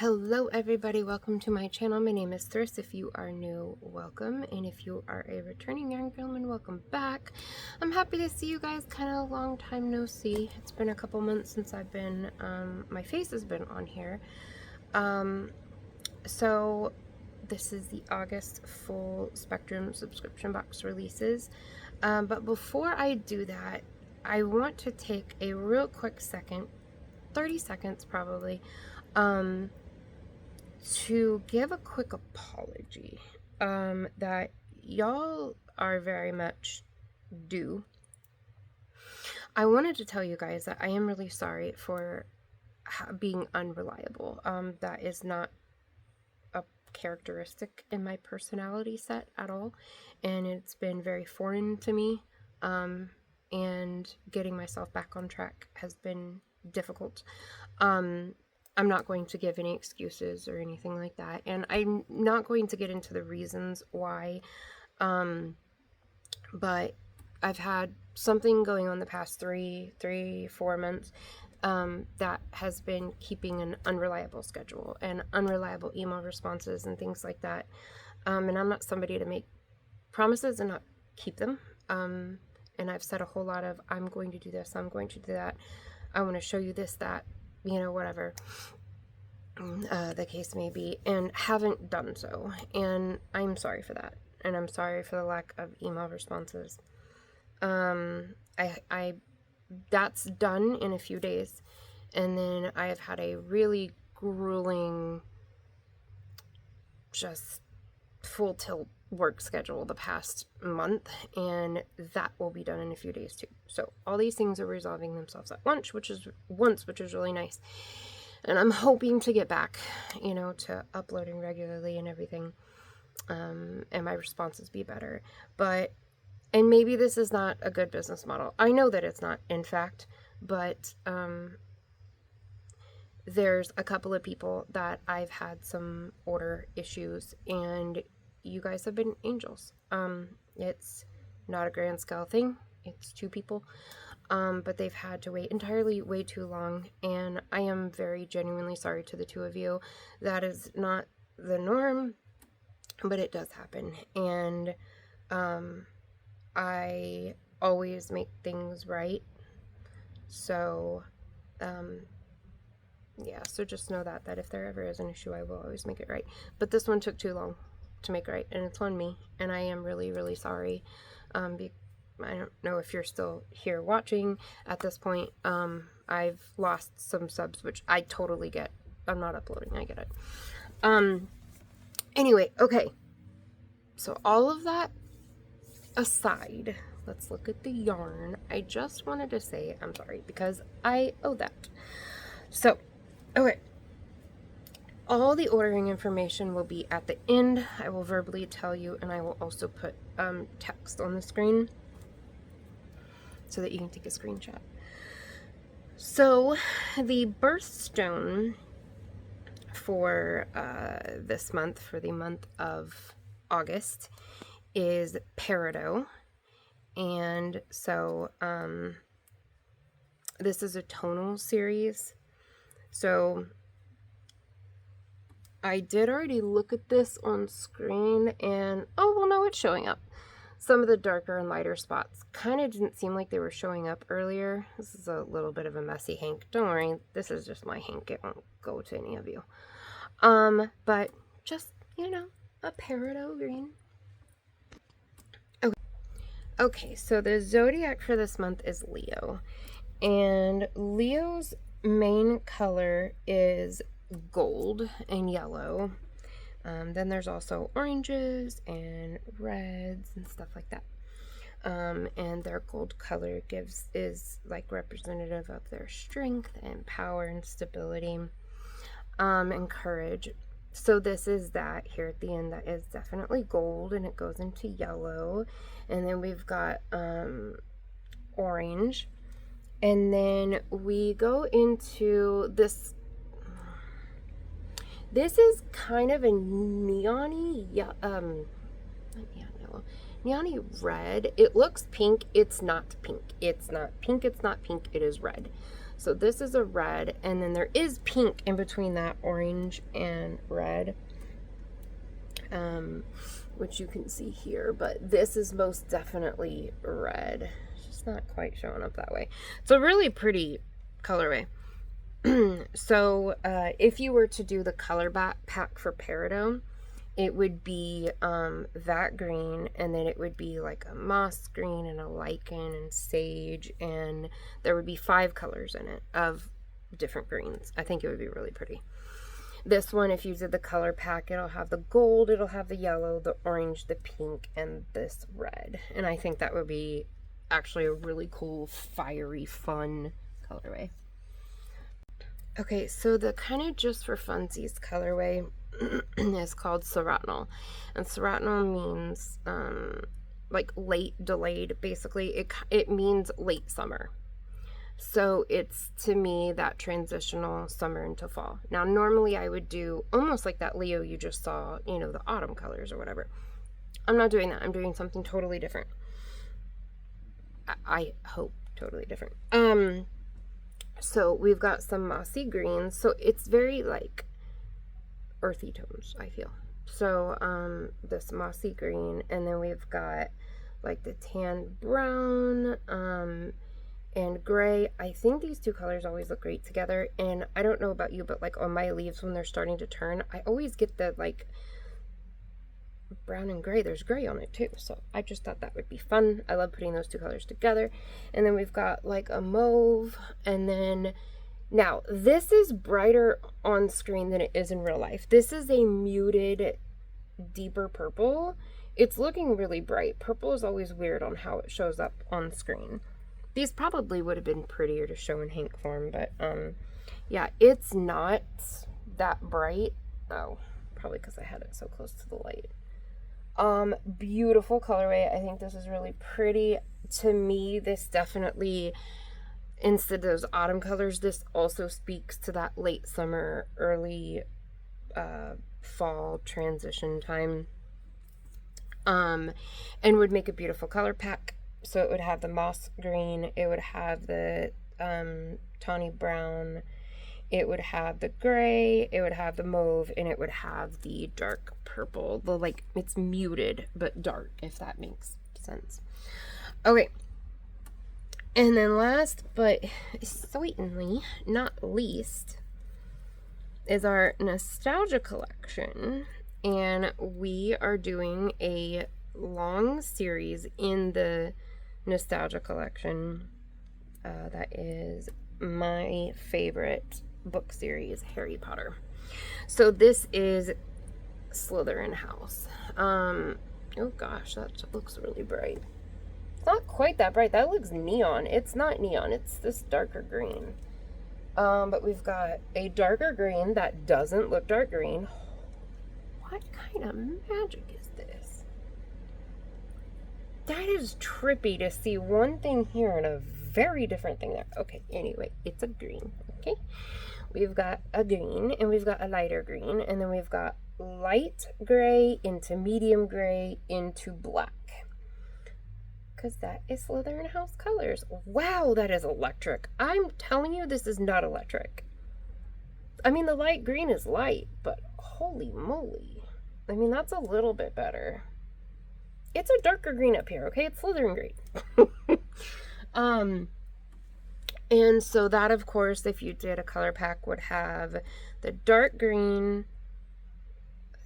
Hello everybody, welcome to my channel. My name is Thryss. If you are new, welcome, and if you are a returning yarn gentleman, welcome back. I'm happy to see you guys. Kind of a long time no see. It's been a couple months since I've been my face has been on here. So this is the August full spectrum subscription box releases, but before I do that, I want to take a real quick second, 30 seconds probably, to give a quick apology that y'all are very much due. I wanted to tell you guys that I am really sorry for being unreliable. That is not a characteristic in my personality set at all, and it's been very foreign to me, and getting myself back on track has been difficult. I'm not going to give any excuses or anything like that, and I'm not going to get into the reasons why, but I've had something going on the past 4 months that has been keeping an unreliable schedule and unreliable email responses and things like that, and I'm not somebody to make promises and not keep them, and I've said a whole lot of I'm going to do this, I'm going to do that, I want to show you this, that, you know, whatever the case may be, and haven't done so, and I'm sorry for that, and I'm sorry for the lack of email responses. That's done in a few days, and then I have had a really grueling, just full tilt work schedule the past month, and that will be done in a few days too. So all these things are resolving themselves at once, which is really nice. And I'm hoping to get back, you know, to uploading regularly and everything, and my responses be better. But, and maybe this is not a good business model. I know that it's not, in fact, but there's a couple of people that I've had some order issues, and you guys have been angels. It's not a grand scale thing. It's 2 people. But they've had to wait entirely way too long, and I am very genuinely sorry to the 2 of you. That is not the norm, but it does happen, and I always make things right, so yeah, so just know that if there ever is an issue, I will always make it right, but this one took too long to make right, and it's on me, and I am really sorry. I don't know if you're still here watching at this point. I've lost some subs, which I totally get. I'm not uploading, I get it. Anyway, okay. So all of that aside, let's look at the yarn. I just wanted to say I'm sorry because I owe that. So, okay. All the ordering information will be at the end. I will verbally tell you, and I will also put text on the screen so that you can take a screenshot. So the birthstone for this month, for the month of August, is Peridot, and so this is a tonal series. So I did already look at this on screen, and oh well, no, it's showing up. Some of the darker and lighter spots kind of didn't seem like they were showing up earlier. This is a little bit of a messy hank. Don't worry, this is just my hank. It won't go to any of you. But just, you know, a peridot green. Okay, so the zodiac for this month is Leo. And Leo's main color is gold and yellow. Then there's also oranges and reds and stuff like that. And their gold color is like representative of their strength and power and stability, and courage. So this is that here at the end that is definitely gold, and it goes into yellow. And then we've got orange. And then we go into this. This is kind of a neon-y, neon-y red. It looks pink. It's not pink. It's not pink. It's not pink. It is red. So this is a red, and then there is pink in between that orange and red, which you can see here, but this is most definitely red. It's just not quite showing up that way. It's a really pretty colorway. So if you were to do the color pack for Peridot, it would be that green, and then it would be like a moss green and a lichen and sage, and there would be 5 colors in it of different greens. I think it would be really pretty. This one, if you did the color pack, it'll have the gold, it'll have the yellow, the orange, the pink, and this red. And I think that would be actually a really cool, fiery, fun colorway. Okay, so the kind of just for funsies colorway is called Sriracha. And Sriracha means like late, delayed, basically. It means late summer. So it's, to me, that transitional summer into fall. Now, normally I would do almost like that Leo you just saw, you know, the autumn colors or whatever. I'm not doing that. I'm doing something totally different. I hope totally different. So we've got some mossy greens. So it's very like earthy tones, I feel. So this mossy green, and then we've got like the tan brown, and gray. I think these two colors always look great together, and I don't know about you, but like on my leaves when they're starting to turn, I always get the like brown and gray. There's gray on it too, so I just thought that would be fun. I love putting those two colors together. And then we've got like a mauve, and then now this is brighter on screen than it is in real life. This is a muted, deeper purple. It's looking really bright. Purple is always weird on how it shows up on screen. These probably would have been prettier to show in hank form, but yeah, it's not that bright. Oh, probably because I had it so close to the light. Beautiful colorway. I think this is really pretty. To me, this definitely, instead of those autumn colors, this also speaks to that late summer, early fall transition time, and would make a beautiful color pack. So it would have the moss green, it would have the tawny brown, it would have the gray, it would have the mauve, and it would have the dark purple. The like, it's muted but dark, if that makes sense. Okay, and then last but certainly not least is our nostalgia collection, and we are doing a long series in the nostalgia collection that is my favorite book series, Harry Potter. So this is Slytherin House. Oh gosh, that looks really bright. It's not quite that bright. That looks neon. It's not neon. It's this darker green. But we've got a darker green that doesn't look dark green. What kind of magic is this? That is trippy to see one thing here and a very different thing there. Okay, anyway, it's a green. Okay, we've got a green, and we've got a lighter green, and then we've got light gray into medium gray into black. Because that is Slytherin House colors. Wow, that is electric. I'm telling you, this is not electric. I mean, the light green is light, but holy moly. I mean, that's a little bit better. It's a darker green up here, okay? It's Slytherin green. And so that, of course, if you did a color pack, would have the dark green,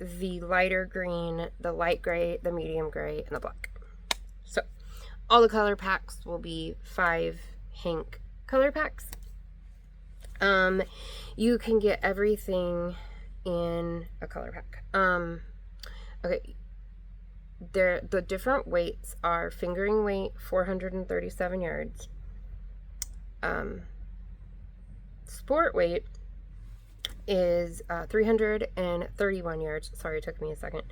the lighter green, the light gray, the medium gray, and the black. So all the color packs will be 5 hank color packs. You can get everything in a color pack. Okay. The different weights are fingering weight 437 yards, sport weight is 331 yards. Sorry, it took me a second.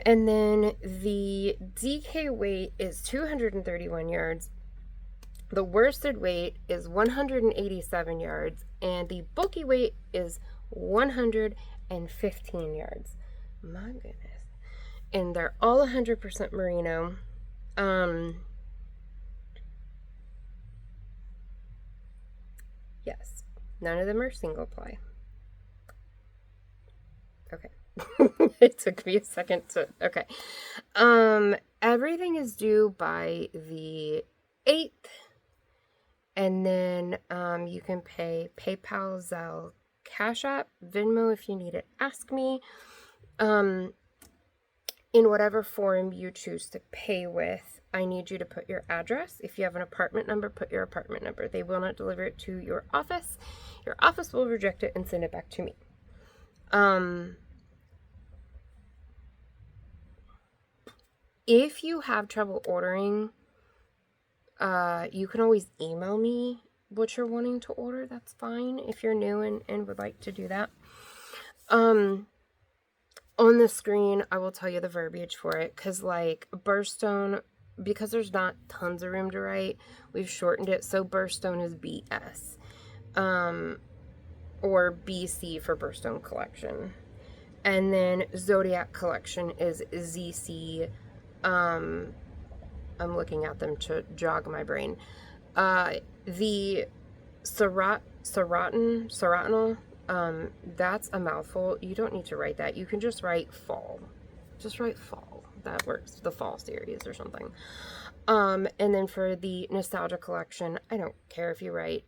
And then the DK weight is 231 yards, the worsted weight is 187 yards, and the bulky weight is 115 yards. My goodness. And they're all 100% merino. None of them are single ply. Okay. It took me a second to, okay. Everything is due by the 8th. And then you can pay PayPal, Zelle, Cashapp, Venmo if you need it. Ask me. In whatever form you choose to pay with, I need you to put your address. If you have an apartment number, put your apartment number. They will not deliver it to your office. Your office will reject it and send it back to me. If you have trouble ordering, you can always email me what you're wanting to order. That's fine if you're new and would like to do that. On the screen, I will tell you the verbiage for it, because like birthstone, because there's not tons of room to write, we've shortened it. So birthstone is BS, or BC for birthstone collection. And then zodiac collection is ZC. I'm looking at them to jog my brain. The Serotinal, that's a mouthful. You don't need to write that. You can just write fall. Just write fall. That works. The fall series or something. And then for the nostalgia collection, I don't care if you write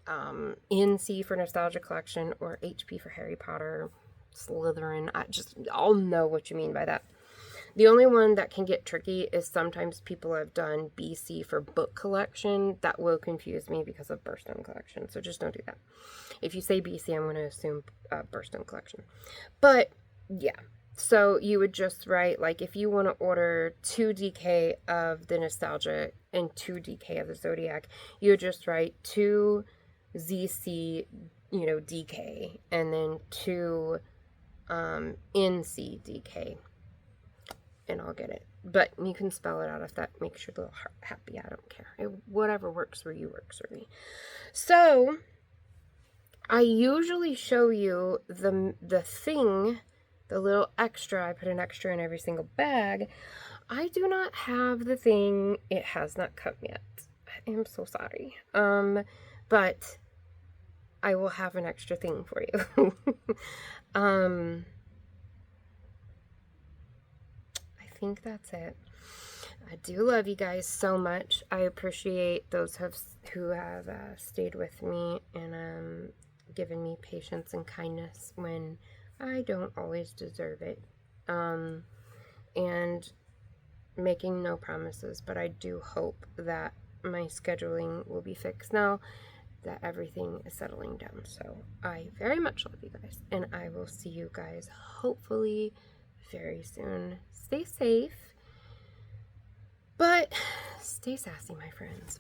NC for nostalgia collection or HP for Harry Potter, Slytherin. I'll know what you mean by that. The only one that can get tricky is sometimes people have done BC for book collection. That will confuse me because of birthstone collection. So just don't do that. If you say BC, I'm going to assume birthstone collection. But yeah, so you would just write, like, if you want to order 2 DK of the nostalgia and 2 DK of the zodiac, you would just write 2 ZC, DK, and then 2 NC DK. And I'll get it. But you can spell it out if that makes your little heart happy. I don't care. Whatever works for you works for me. So I usually show you the thing, the little extra. I put an extra in every single bag. I do not have the thing. It has not come yet. I am so sorry. But I will have an extra thing for you. I think that's it. I do love you guys so much. I appreciate those who have stayed with me and given me patience and kindness when I don't always deserve it. And making no promises, but I do hope that my scheduling will be fixed now that everything is settling down. So I very much love you guys, and I will see you guys hopefully very soon. Stay safe, but stay sassy, my friends.